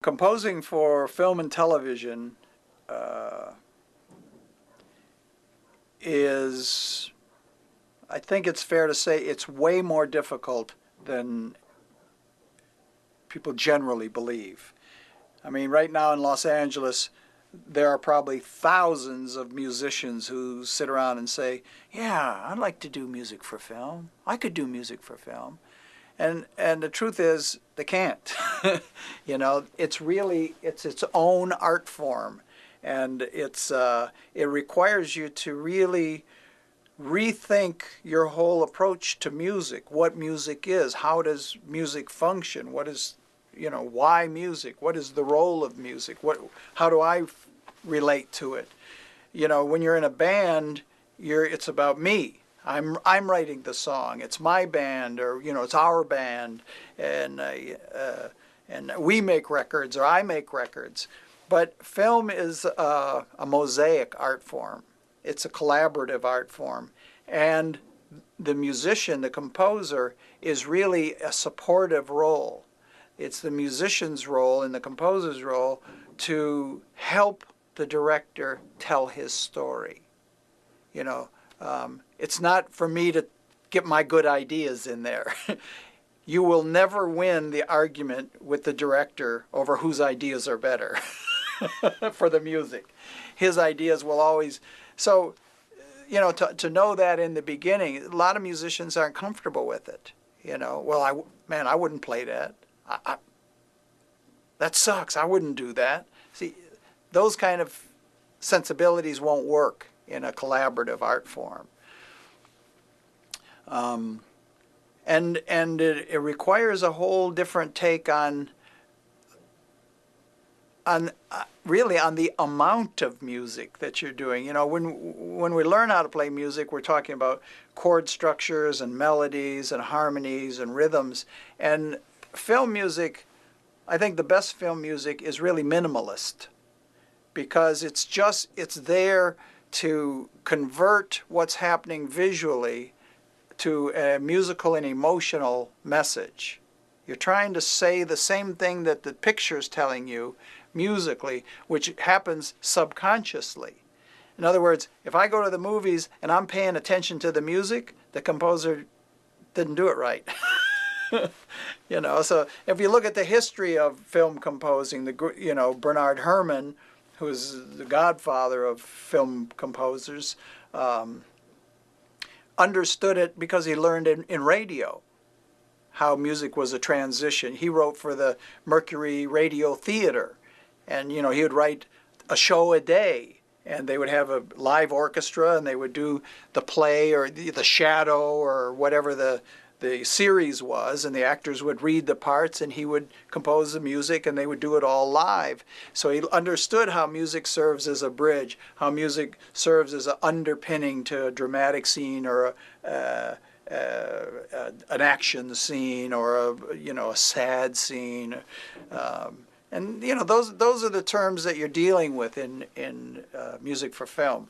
composing for film and television is, I think it's fair to say, it's way more difficult than people generally believe. I mean, right now in Los Angeles, there are probably thousands of musicians who sit around and say, yeah, I'd like to do music for film. I could do music for film. And the truth is, they can't. You know, it's its own art form. And it requires you to really rethink your whole approach to music. What music is, how does music function, what is, you know, why music, what is the role of music, how do I relate to it? You know, when you're in a band, it's about me. I'm writing the song. It's my band, or you know, it's our band, and we make records, or I make records. But film is a mosaic art form. It's a collaborative art form, and the musician, the composer, is really a supportive role. It's the musician's role and the composer's role to help the director tell his story. You know, it's not for me to get my good ideas in there. You will never win the argument with the director over whose ideas are better for the music. His ideas will always... So, you know, to know that in the beginning, a lot of musicians aren't comfortable with it. You know, well, I wouldn't play that. That sucks. I wouldn't do that. See, those kind of sensibilities won't work in a collaborative art form. And it requires a whole different take on really on the amount of music that you're doing. You know, when we learn how to play music, we're talking about chord structures and melodies and harmonies and rhythms. And film music, I think the best film music is really minimalist, because it's there to convert what's happening visually to a musical and emotional message. You're trying to say the same thing that the picture's telling you musically, which happens subconsciously. In other words, if I go to the movies and I'm paying attention to the music, the composer didn't do it right. You know, so if you look at the history of film composing, you know, Bernard Herrmann, who is the godfather of film composers, understood it because he learned in radio how music was a transition. He wrote for the Mercury Radio Theater, and you know, he would write a show a day, and they would have a live orchestra, and they would do the play or the shadow or whatever the series was, and the actors would read the parts, and he would compose the music, and they would do it all live. So he understood how music serves as a bridge, how music serves as an underpinning to a dramatic scene or an action scene or a sad scene. And you know, those are the terms that you're dealing with in music for film.